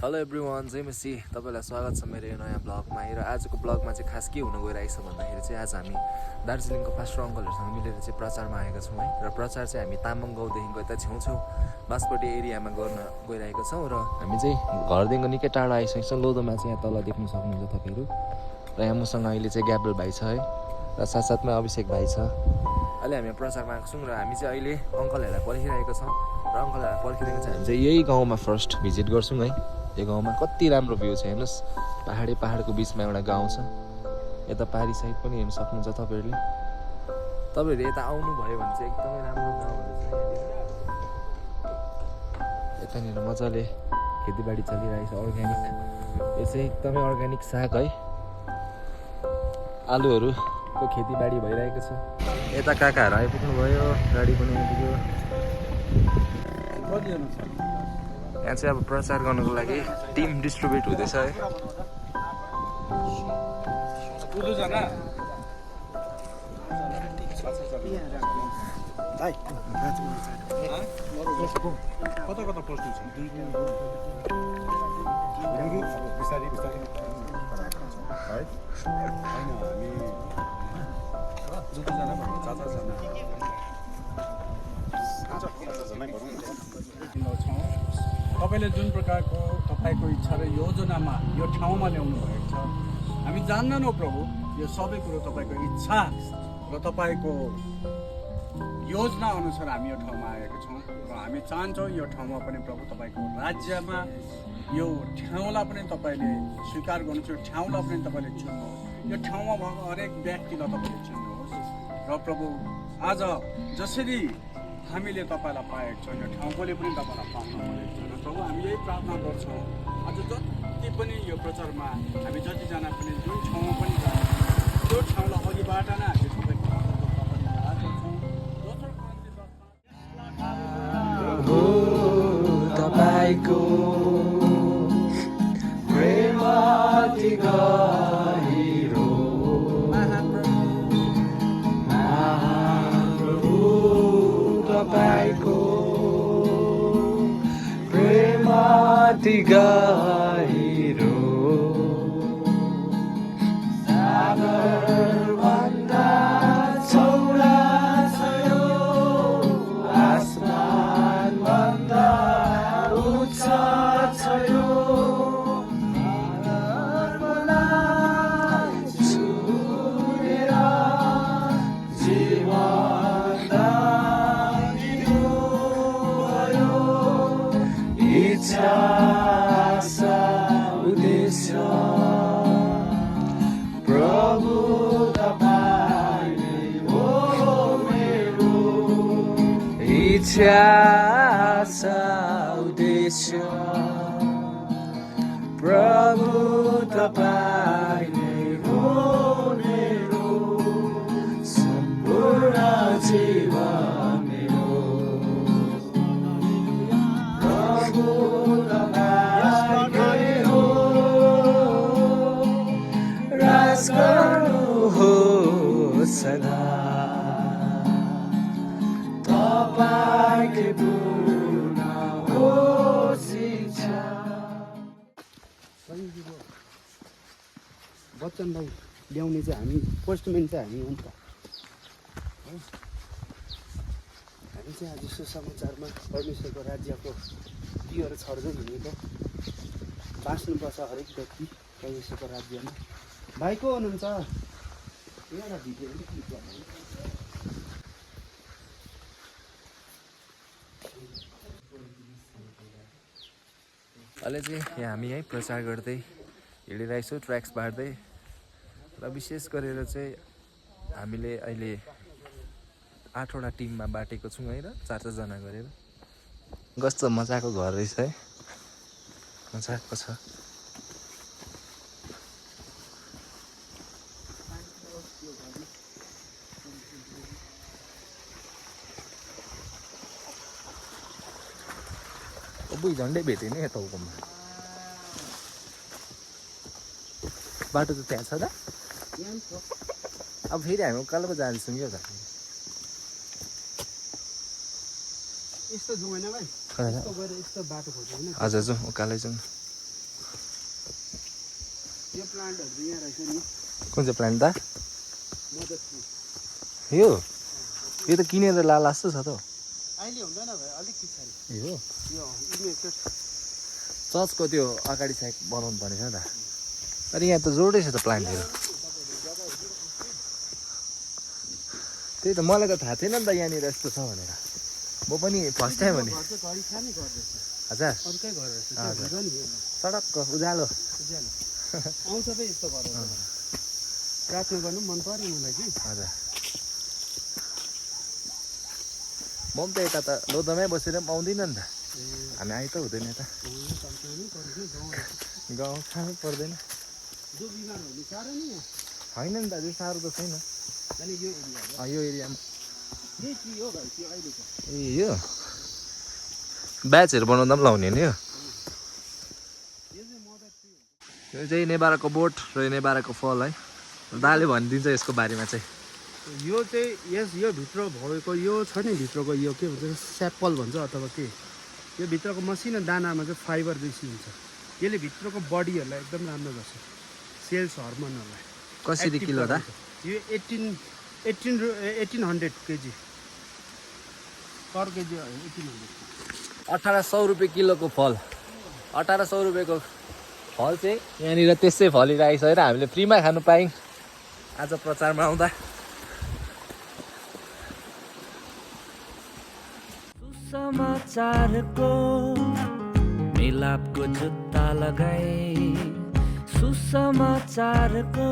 Hello everyone, जय मसी। तपाईँलाई स्वागत छ मेरो यो नयाँ ब्लगमा। र आजको ब्लगमा चाहिँ खास के हुन गइरहेको छ भन्दाखेरि चाहिँ आज हामी दार्जिलिङको पास्टर अङ्कलहरूसँग मिलेर चाहिँ प्रचारमा आएका छौँ है। र प्रचार चाहिँ हामी तामाङ गाउँदेखिको यता छेउछेउ बाँसपट्टि एरियामा गर्न गइरहेको छौँ। र हामी चाहिँ घरदेखिको निकै टाढो आइसकेको छौँ। लोधोमा चाहिँ यहाँ तल देख्न सक्नुहुन्छ तपाईँहरू। र यहाँ मसँग अहिले चाहिँ ग्याब्रेल भाइ छ है, र साथसाथमा अभिषेक भाइ छ। अहिले हामी प्रचारमा आएको छौँ र हामी चाहिँ अहिले अङ्कलहरूलाई पर्खिरहेको छौँ। र अङ्कलहरूलाई पर्खिरहेको चाहिँ हामी चाहिँ यही गाउँमा फर्स्ट भिजिट गर्छौँ है। यो गाउँमा कति राम्रो भ्यू छ हेर्नुहोस्। पहाडको बिचमा एउटा गाउँ छ। यता पारी साइड पनि हेर्न सक्नुहुन्छ तपाईँहरूले। तपाईँहरू यता आउनुभयो भने चाहिँ एकदमै राम्रो गाउँहरू छ यहाँनिर। यतानिर मजाले खेतीबाडी चलिरहेको छ अर्ग्यानिक। यो चाहिँ एकदमै अर्ग्यानिक साग है। आलुहरूको खेतीबाडी भइरहेको छ। यता काकाहरू आइपुग्नु भयो, गाडी पनि आइपुग्यो। यहाँ चाहिँ अब प्रचार गर्नको लागि टिम डिस्ट्रिब्युट हुँदैछ है। कता कता पोस्ट छ बिस्तारै बिस्तारै है हैन हामी जतिजना भन्नु चारजना तपाईँले जुन प्रकारको तपाईँको इच्छा र योजनामा यो ठाउँमा ल्याउनु भएको छ हामी जान्दैनौँ प्रभु। यो सबै कुरो तपाईँको इच्छा र तपाईँको योजना अनुसार हामी यो ठाउँमा आएका छौँ र हामी चाहन्छौँ यो ठाउँमा पनि प्रभु तपाईँको राज्यमा यो ठाउँलाई पनि तपाईँले स्वीकार गर्नुहोस्। यो ठाउँलाई पनि तपाईँले चुन्नुहोस्। यो ठाउँमा भएको हरेक व्यक्तिलाई तपाईँले चुन्नुहोस्। र प्रभु आज जसरी हामीले तपाईँलाई पाएको छौँ यो ठाउँकोले पनि तपाईँलाई पाउन परेको छ। प्रभु हामी यही प्रार्थना गर्छौँ आज जति पनि यो प्रचारमा हामी जतिजना पनि जुन ठाउँमा पनि जान्छौँ त्यो ठाउँलाई अघिबाट नै हामी तपाईँको तपाईँको प्रेम अति गहिरो महाप्रभु, तपाईँको प्रेम अति गहिरो सागरभन्दा चौडा छ यो, आसमानभन्दा उच्च छ यो, छुएर जीवन दिनुभयो। इच्छा आशा उद्देश्य प्रभु तपाईँ हो मेरो। इच्छा आशा उद्देश्य प्रभु तपाईँ नै हो मेरो। सम्पूर्ण जीवन मेरो प्रभु तपाईँ हो। राज गर्नु हो सदा तपाईँकै पूर्ण हो शिक्षा। बच्चनलाई ल्याउने चाहिँ हामी पोस्टम्यान चाहिँ हामी हो नि त। हामी चाहिँ आज सुसमाचारमा परमेश्वरको राज्यको दियोहरू छर्दै हिँडेको। बाँच्नुपर्छ हरेक व्यक्ति परमेश्वरको राज्यमा। भाइ को हुनुहुन्छ? एउटा भिडियो पनि क्लिक गर्नु। अहिले चाहिँ यहाँ हामी है प्रचार गर्दै हिँडिरहेको छौँ ट्र्याक्स बार्दै। र विशेष गरेर चाहिँ हामीले अहिले 8वटा टिममा बाटेको छौँ है, र 4-4जना गरेर। कस्तो मजाको घर रहेछ है, मजाको छ। बुई झन्डै भेटेँ नि यता उकोमा। बाटो त त्यहाँ छ त। अब फेरि हामी उकालो पो जाँदैछौँ क्या त। यस्तो जाउँ होइन भाइ, यस्तो गएर यस्तो बाटो खोज्यो होइन। हजुर जाउँ उकालै जाउँ। यो प्लान्टहरू यहाँ रहेछ नि कुन चाहिँ प्लान्ट त मदत यो त किनेर लाला जस्तो छ त अहिले हुँदैन भाइ अलिक पछाडि यो यो इमेक्टेड चर्चको त्यो अगाडि साइड बनाउनु पर्ने छ त तर यहाँ त जोडै छ त प्लान्टहरू त्यही त मलाई त थाहा थिएन नि त यहाँनिर यस्तो छ भनेर म पनि फर्स्ट टाइम हो नि घर चाहिँ घरि खानै गर्दैछ हजुर अर्कै घर रहेछ हजुर। त्यो नि सडकको उज्यालो उज्यालो आउँछ त यस्तो गरेर प्रार्थना गर्नु मन पर्यो मलाई कि हजुर म पनि त यता त लोधमै बसेर पनि पाउँदिनँ नि त हामी आइ त हुँदैन यता गाउँ खानु पर्दैन जो बिमार हुने साह्रो नि होइन नि दाजु साह्रो त छैन अनि यो एरिया यो एरियामा यही के हो भाइ त्यो अहिलेको ए यो ब्याचहरू बनाउँदा पनि लाउने नि यो यो चाहिँ मदत ट्री हो यो चाहिँ नेभाराको बोट र यो नेभाराको फल है दाले भनिदिन्छ यसको बारेमा चाहिँ यो चाहिँ यो भित्र भएको यो छ नि भित्रको यो के भन्छ स्यापल भन्छ अथवा के यो भित्रको मसिनो दानामा चाहिँ फाइबर बेसी हुन्छ यसले भित्रको बडीहरूलाई एकदम राम्रो गर्छ सेल्स हर्मोनहरूलाई कसरी एक्टिभ किलो त गराउँछ। यो 1800 केजी पर केजी 1800 1800 रुपियाँ किलोको फल 1800 रुपियाँको फल चाहिँ यहाँनिर त्यसै फलिरहेको छ र हामीले फ्रीमा खानु पायौँ आज प्रचारमा आउँदा सुसमाचारको मिलापको जुत्ता लगाए सुसमाचारको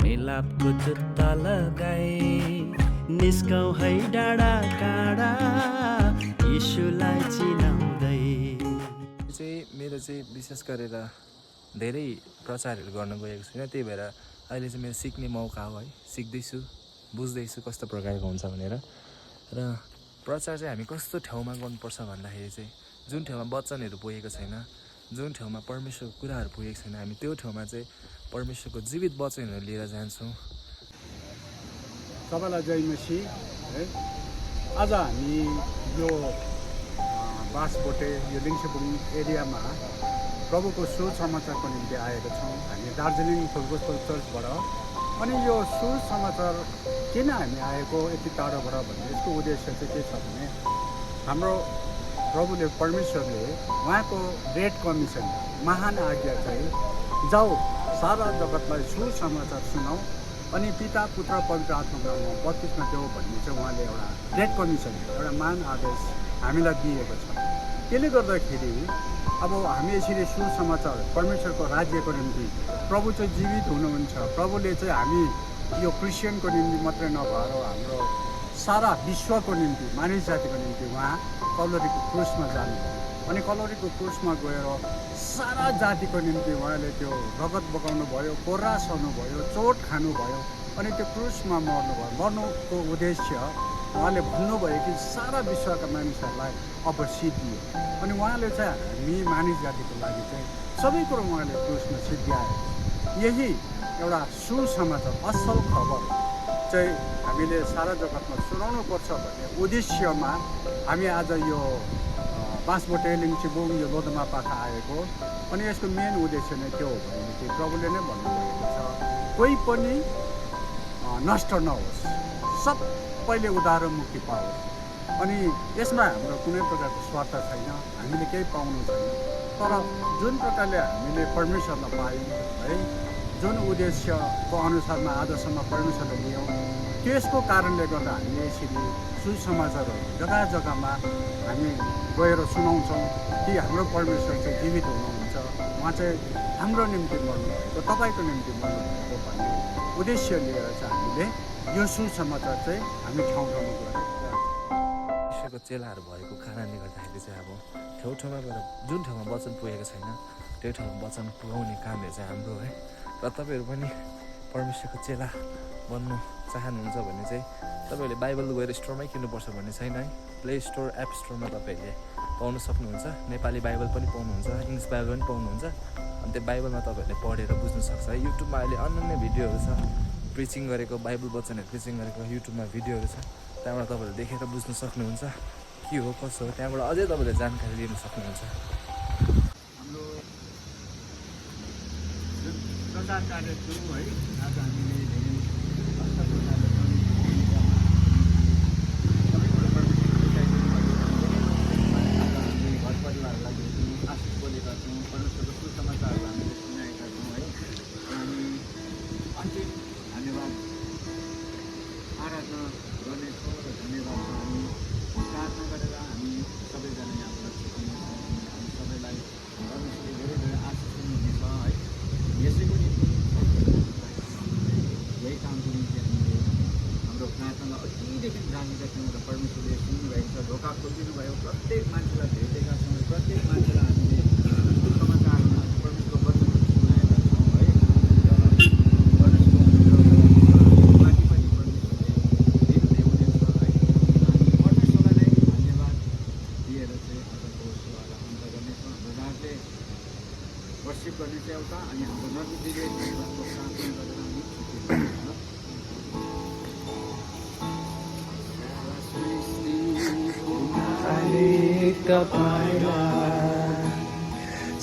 मिलापको जुत्ता लगाए निस्कौँ है डाँडा काँडा यीशुलाई चिनाउँदै चाहिँ मेरो चाहिँ विशेष गरेर धेरै प्रचारहरू गर्न गएको छुइनँ त्यही भएर अहिले चाहिँ मेरो सिक्ने मौका हो है सिक्दैछु बुझ्दैछु कस्तो प्रकारको हुन्छ भनेर र प्रचार चाहिँ हामी कस्तो ठाउँमा गर्नुपर्छ भन्दाखेरि चाहिँ जुन ठाउँमा वचनहरू पुगेको छैन जुन ठाउँमा परमेश्वरको कुराहरू पुगेको छैन हामी त्यो ठाउँमा चाहिँ परमेश्वरको जीवित वचनहरू लिएर जान्छौँ सबैलाई जय मसी है आज हामी यो बाँसबोटे यो लिङ्सेबुङ एरियामा प्रभुको सुसमाचारको निम्ति आएका छौँ हामी दार्जिलिङ फुल गोस्पेल चर्चबाट अनि यो सुसमाचार किन हामी आएको यति टाढोबाट भन्ने यसको उद्देश्य चाहिँ के छ भने हाम्रो प्रभुले परमेश्वरले उहाँको ग्रेट कमिसन महान आज्ञा चाहिँ जाऊ सारा जगतलाई सुसमाचार सुनाऊ अनि पिता पुत्र पवित्र आत्माको नाममा बत्तिसमा देऊ भन्ने चाहिँ उहाँले एउटा ग्रेट कमिसन एउटा महान आदेश हामीलाई दिएको छ त्यसले गर्दाखेरि अब हामी यसरी सुसमाचार परमेश्वरको राज्यको निम्ति प्रभु चाहिँ जीवित हुनुहुन्छ प्रभुले चाहिँ हामी यो क्रिस्चियनको निम्ति मात्रै नभएर हाम्रो सारा विश्वको निम्ति मानिस जातिको निम्ति उहाँ कलोरीको क्रुसमा जानुभयो अनि कलोरीको क्रुसमा गएर सारा जातिको निम्ति उहाँले त्यो रगत बगाउनु भयो कोर्रा सर्नुभयो चोट खानुभयो अनि त्यो क्रुसमा मर्नुभयो मर्नुको उद्देश्य उहाँले भन्नुभयो कि सारा विश्वका मानिसहरूलाई अब सिद्धियो अनि उहाँले चाहिँ हामी मानिस जातिको लागि चाहिँ सबै कुरो उहाँले क्रुसमा सिद्ध्याए यही एउटा सुसमाचार असल खबर चाहिँ हामीले सारा जगतमा सुनाउनु पर्छ भन्ने उद्देश्यमा हामी आज यो बाँसबोटे लिङ्सेबुङ यो लोधमा पाखा आएको अनि यसको मेन उद्देश्य नै के हो भने चाहिँ प्रभुले नै भन्नुभएको छ कोही पनि नष्ट नहोस् सबैले उद्धार मुक्ति पाओस् अनि यसमा हाम्रो कुनै प्रकारको स्वार्थ छैन हामीले केही पाउनु छैन तर जुन प्रकारले हामीले परमेश्वरलाई पायौँ है जुन उद्देश्यको अनुसारमा आजसम्म परमेश्वरले लियौँ त्यसको कारणले गर्दा हामीले यसरी सुसमाचारहरू जग्गा जग्गामा हामी गएर सुनाउँछौँ कि हाम्रो परमेश्वर चाहिँ जीवित हुनुहुन्छ उहाँ चाहिँ हाम्रो निम्ति मर्नुभएको तपाईँको निम्ति मर्नुभएको भन्ने उद्देश्य लिएर चाहिँ हामीले यो सुसमाचार चाहिँ हामी ठाउँ ठाउँमा गएर विश्वको चेलाहरू भएको कारणले गर्दाखेरि चाहिँ अब ठाउँमा गएर जुन ठाउँमा वचन पुगेको छैन त्यो ठाउँमा वचन पुगाउने कामहरू चाहिँ हाम्रो है र तपाईँहरू पनि परमेश्वरको चेला बन्नु चाहनुहुन्छ भने चाहिँ तपाईँहरूले बाइबल गएर स्टोरमै किन्नुपर्छ भन्ने छैन है प्ले स्टोर एप स्टोरमा तपाईँहरूले पाउनु सक्नुहुन्छ नेपाली बाइबल पनि पाउनुहुन्छ इङ्ग्लिस बाइबल पनि पाउनुहुन्छ अनि त्यो बाइबलमा तपाईँहरूले पढेर बुझ्नु सक्छ है युट्युबमा अहिले अन्य भिडियोहरू छ प्रिचिङ गरेको बाइबल वचनहरू प्रिचिङ गरेको युट्युबमा भिडियोहरू छ त्यहाँबाट तपाईँहरूले देखेर बुझ्नु सक्नुहुन्छ के हो कसो हो त्यहाँबाट अझै तपाईँहरूले जानकारी लिन सक्नुहुन्छ हाम्रो प्रचार कार्य सुरु है। आज हामीले धेरै कष्ट प्रकारले पनि सबै कुरो हामीले घर परिवारलाई भेट्यौँ, आशिष बोलेका छौँ, परमेश्वरको सुसमाचारहरू हामीले सुनाएका छौँ है। अनि अन्तिम धन्यवाद आराधना गर्नेछौँ र धन्यवाद हामी प्रार्थना गरेर हामी सबैजना यहाँबाट छुट्टिनेछौँ। हामी सबैलाई परमेश्वरले धेरै धेरै आशिष दिनुहुनेछ है। यसैको निम्ति यही कामको निम्ति हामीले हाम्रो प्रार्थनालाई अतिदेखि जानेका छौँ र परमेश्वरले सुन्नुभएको छ। ढोका खोलिदिनुभयो, प्रत्येक मान्छेलाई भेटेका छौँ, प्रत्येक मान्छेलाई हामीले सुसमाचारमा परमेश्वरको वचनहरू सुनाएका छौँ है। माथि पनि परमेश्वरले दिनुहुने हुनेछ है। हामी परमेश्वरलाई नै धन्यवाद दिएर चाहिँ आजको सेवालाई अन्त गर्नेछौँ। हाम्रो राजले वर्सिप गर्नेछ एउटा, अनि हाम्रो नजिकले धन्यवादको प्रार्थना गरेर हामी छुट्टिन्छौँ।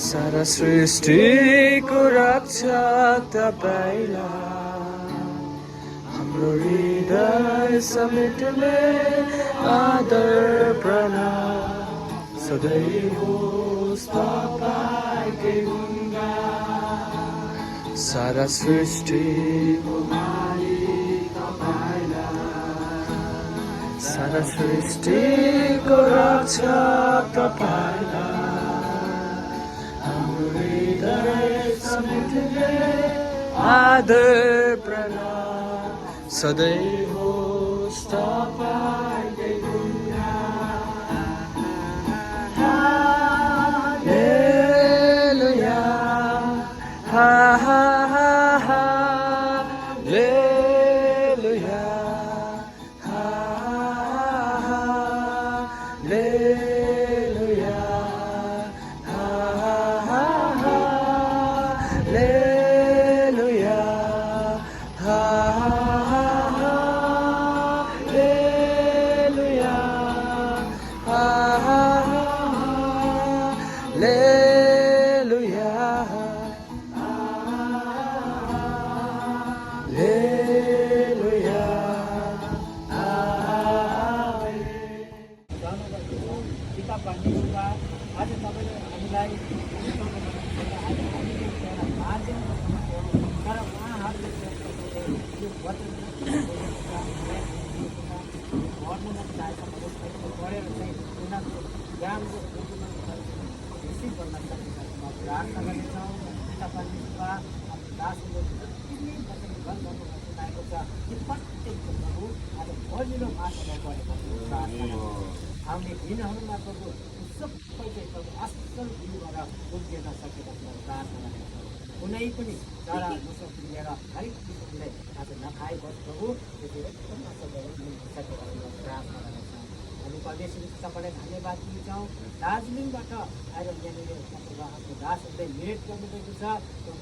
सारा सृष्टिको रक्षा तपाईँलाई हाम्रो हृदय समेटले आदर प्रणाम सधैँ होस् तपाईँकै गुणगान। सारा सृष्टिको मालिक तपाईँलाई, सारा सृष्टिको रक्षा तपाईँलाई हाम्रो हृदय समेटले आदर प्रणाम सधैँ होस् तपाईँकै गुणगान। हालेलुया, हा हा हा हालेलुया, हा हा हालेलुया, हा हा हालेलुया, हा हा हालेलुया, हा हा हालेलुया, हालेलुया, किताब पढ्ने कुरा आज तपाईँले हामीलाई तर उहाँहरूले यो वचन पढ्न चाहेका पढेर चाहिँ उनीहरूको ज्ञानको रिसिभ गर्न सकिन्छ। म प्रार्थना गर्नेछौँ किताब पढ्ने कुरा आफ्नो दासले जति नै वचन ग्रन्थको सुनाएको छ त्यो प्रत्येक प्रभु आज सजिलो भाषामा पढेको प्रार्थना हामीले दिनहरूमा प्रभु सबै चाहिँ प्रभु असल भएर उब्जिन सकेका छौँ प्रार्थना गर्नेछौँ। कुनै पनि चरा मुसक लिएर हरेक किसिमले आज नखाए बस प्रभु त्यो एकदम असल भएर सकेका छौँ प्रार्थना गर्नेछौँ। हामी परमेश्वर तपाईँलाई धन्यवाद दिन्छौँ। दार्जिलिङबाट आएर यहाँनिर आफ्नो दासहरूलाई मेट गर्नुभएको छ।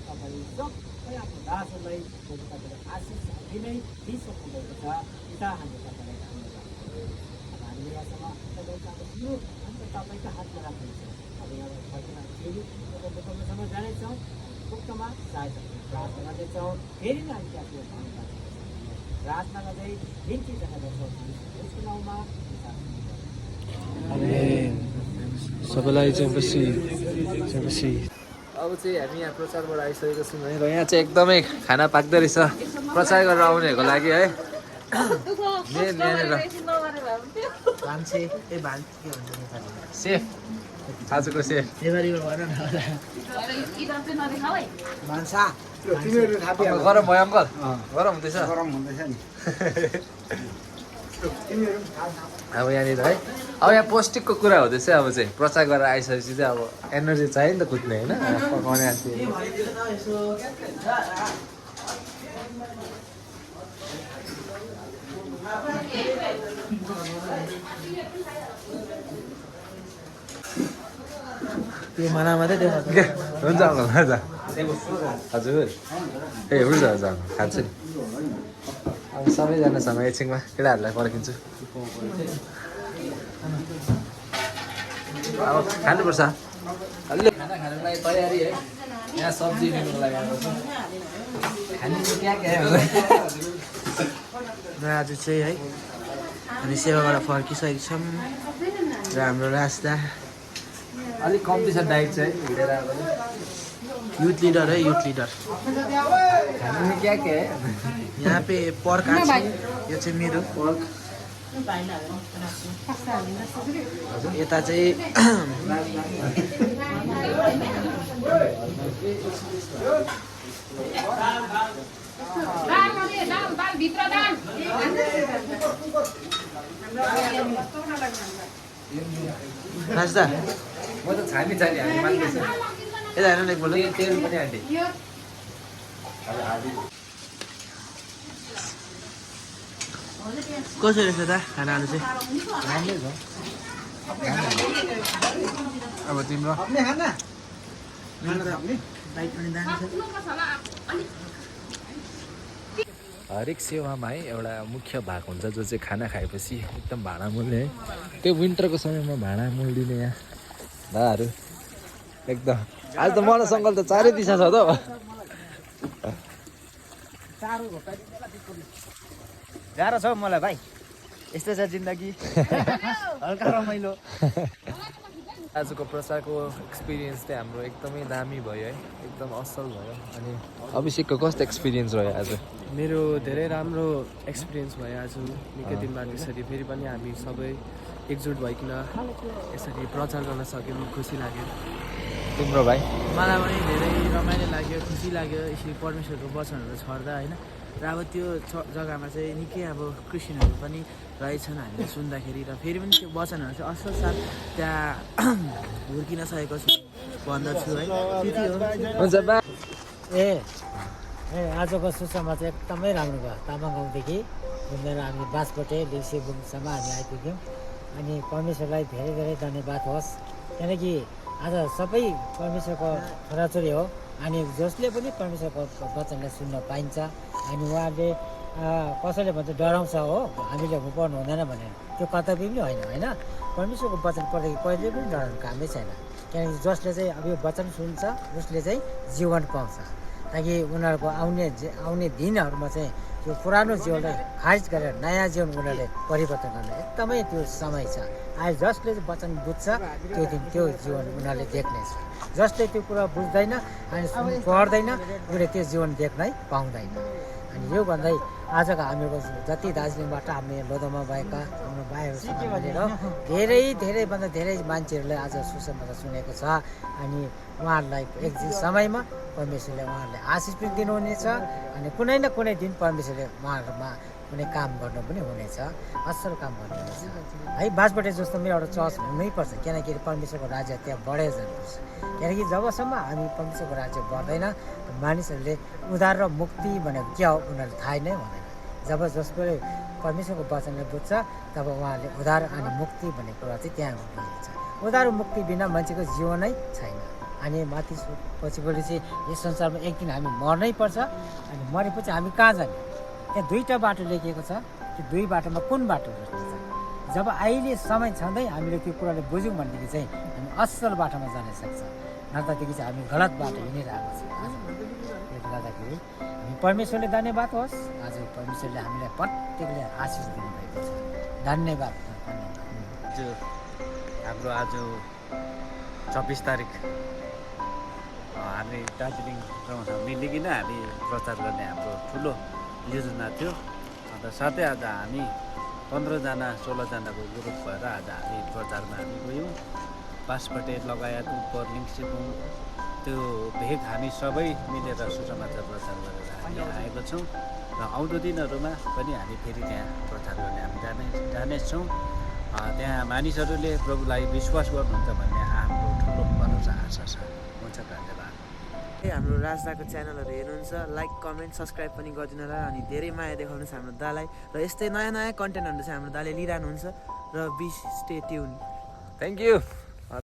तपाईँले सबै आफ्नो दासहरूलाई तपाईँले आशिष दिनै दिइसक्नुभएको छ। पिता हामी तपाईँलाई धन्यवाद दिन्छौँ। अब हामीले यहाँसम्म तपाईँको अन्त तपाईँको हातमा राख्नेछौँ। अब यहाँ फर्केर फेरि तपाईँसँग जानेछौँ। उक्तमा सहायता प्रार्थना गर्दैछौँ। फेरि नै हामी आफ्नो धन्यवाद प्रार्थना गर्दै बिन्ती जाँदछौँ यसको नाउँमा। सबैलाई चाहिँ पछि अब चाहिँ हामी यहाँ प्रचारबाट आइसकेको छौँ है। र यहाँ चाहिँ एकदमै खाना पाक्दो रहेछ प्रचार गरेर आउनेहरूको लागि है। मान्छे ए भान्स के भन्छ नेपालीमा? सेफ आजको सेफ नेपालीमा भन न। भान्सा तिमीहरू थाहा गरम भयो अङ्कल? गरम हुँदैछ गरम हुँदैछ नि। तिमीहरू अब यहाँनिर है। अब यहाँ पौष्टिकको कुरा हुँदैछ। अब चाहिँ प्रचार गरेर आइसकेपछि चाहिँ अब एनर्जी चाहियो नि त कुद्ने होइन पकाउने आन्टी। त्यो मना मात्रै देखाउँछ। के हुन्छ अङ्कल हुन्छ हजुर ए हुन्छ हुन्छ अङ्कल खान्छु नि। अब सबैजनासँग एकछिनमा केटाहरूलाई पर्खिन्छु। अब खानुपर्छ अलि खाना खानुको लागि तयारी है। यहाँ सब्जी लिनुको लागि आएको छु खाने चाहिँ क्या र आज चाहिँ है हामी सेवाबाट फर्किसकेको छौँ र हाम्रो रास्ता अलिक कम्ती छ डाइट चाहिँ हिँडेर आएको युथ लिडर है युथ लिडर खाने में क्या है यहाँ पे पर्क आएको छ यो चाहिँ मेरो पर्क यता चाहिँ रास्ता म त छानी हामी मान्दैछु यता हेर्नु न एकपल्ट तेल पनि आन्टी कसरी रहेछ त खानाहरू चाहिँ राम्रै छ अब तिम्रो लाइट पनि दामी छ हरेक सेवामा है एउटा मुख्य भाग हुन्छ जो चाहिँ खाना खाएपछि एकदम भाँडा मोल्ने है त्यो विन्टरको समयमा भाँडा मोल्दिने यहाँ दादाहरू एकदम आज त मलाई सङ्कल त चारै दिशा छ त गाह्रो छ मलाई भाइ यस्तो छ जिन्दगी हल्का रमाइलो आजको प्रचारको एक्सपिरियन्स चाहिँ हाम्रो एकदमै दामी भयो है एकदम असल भयो अनि अभिषेकको कस्तो एक्सपिरियन्स रह्यो आज मेरो धेरै राम्रो एक्सपिरियन्स भयो आज निकै दिन बाद यसरी फेरि पनि हामी सबै एकजुट भइकन यसरी प्रचार गर्न सक्यौँ खुसी लाग्यो तिम्रो भाइ मलाई पनि धेरै रमाइलो लाग्यो खुसी लाग्यो यसरी परमेश्वरको वचनहरू छर्दा होइन र अब त्यो जग्गामा चाहिँ निकै अब क्रिस्चियनहरू पनि रहेछन् हामीले सुन्दाखेरि र फेरि पनि त्यो वचनहरू चाहिँ असल साथ त्यहाँ हुर्किन सकेको छु भन्दछु है त्यति हो हुन्छ बा ए आजको सुसमाचार एकदमै राम्रो भयो तामाङ गाउँदेखि घुमेर हामी बाँसबोटे लिसेबुङसम्म हामी आइपुग्यौँ अनि परमेश्वरलाई धेरै धेरै धन्यवाद होस् किनकि आज सबै परमेश्वरको छोराछोरी हो अनि जसले पनि परमेश्वरको वचनलाई सुन्न पाइन्छ अनि उहाँले कसैले भन्छ डराउँछ हो हामीले हुनुपर्नु हुँदैन भनेर त्यो कर्तव्य पनि होइन परमेश्वरको वचन पढ्दाखेरि कहिले पनि डराउनु कामै छैन किनकि जसले चाहिँ अब यो वचन सुन्छ उसले चाहिँ जीवन पाउँछ ताकि उनीहरूको आउने दिनहरूमा चाहिँ त्यो पुरानो जीवनलाई खारिज गरेर नयाँ जीवन उनीहरूले परिवर्तन गर्ने एकदमै त्यो समय छ आज जसले वचन बुझ्छ त्यो दिन त्यो जीवन उनीहरूले देख्नेछ जसले त्यो कुरा बुझ्दैन अनि पढ्दैन उसले त्यो जीवन देख्नै पाउँदैन अनि यो भन्दै आजको हामीहरूको जति दार्जिलिङबाट हामी लोधोमा भएका हाम्रो भाइहरूसँग मिलेर धेरैभन्दा धेरै मान्छेहरूले आज सुसमाचार सुनेको छ अनि उहाँहरूलाई एक समयमा परमेश्वरले उहाँहरूलाई आशिष पनि दिनुहुनेछ अनि कुनै न कुनै दिन परमेश्वरले उहाँहरूमा कुनै काम गर्नु पनि हुनेछ असल काम गर्नुहुनेछ है बाँसबोटे जस्तो मेरो एउटा चर्च हुनैपर्छ किनकि परमेश्वरको राज्य त्यहाँ बढेर जानुपर्छ किनकि जबसम्म हामी परमेश्वरको राज्य बढ्दैन मानिसहरूले उद्धार र मुक्ति भनेको के हो उनीहरूले थाहै नै हुँदैन जब जसले परमेश्वरको वचनले बुझ्छ तब उहाँहरूले उद्धार अनि मुक्ति भन्ने कुरा चाहिँ त्यहाँ बुझ्छ उद्धार र मुक्ति बिना मान्छेको जीवनै छैन अनि माथि पछिपट्टि चाहिँ यस संसारमा एक दिन हामी मर्नै पर्छ अनि मरेपछि हामी कहाँ जाने त्यहाँ दुईवटा बाटो लेखिएको छ त्यो दुई बाटोमा कुन बाटो छ जब अहिले समय छँदै हामीले त्यो कुराले बुझ्यौँ भनेदेखि चाहिँ हामी असल बाटोमा जान सक्छ नत्रदेखि चाहिँ हामी गलत बाटो हिँडिरहेको छौँ आज त्यसले गर्दाखेरि हामी परमेश्वरले धन्यवाद होस् आज परमेश्वरले हामीलाई प्रत्येकले आशिष दिनुभएको छ धन्यवाद हाम्रो आज 24 तारिक हामी दार्जिलिङ मिलिकन हामी प्रचार गर्ने हाम्रो ठुलो योजना थियो अन्त साथै आज हामी 15जना 16जनाको ग्रुप भएर आज हामी प्रचारमा हामी गयौँ बाँसबोटे लगायत उपर लिङ्सेबुङ त्यो भेग हामी सबै मिलेर सुसमाचार प्रचार गरेर हामी आएको छौँ र आउँदो दिनहरूमा पनि हामी फेरि त्यहाँ प्रचार गर्ने हामी जानेछौँ त्यहाँ मानिसहरूले प्रभुलाई विश्वास गर्नुहुन्छ भन्ने हाम्रो ठुलो भरोसा आशा छ हुन्छ धन्यवाद हाम्रो राजदाको च्यानलहरू हेर्नुहुन्छ लाइक कमेन्ट सब्सक्राइब पनि गरिदिनु होला अनि धेरै माया देखाउनुहोस् हाम्रो दालाई र यस्तै नयाँ कन्टेन्टहरू चाहिँ हाम्रो दाले लिइरहनुहुन्छ र be stay tune thank you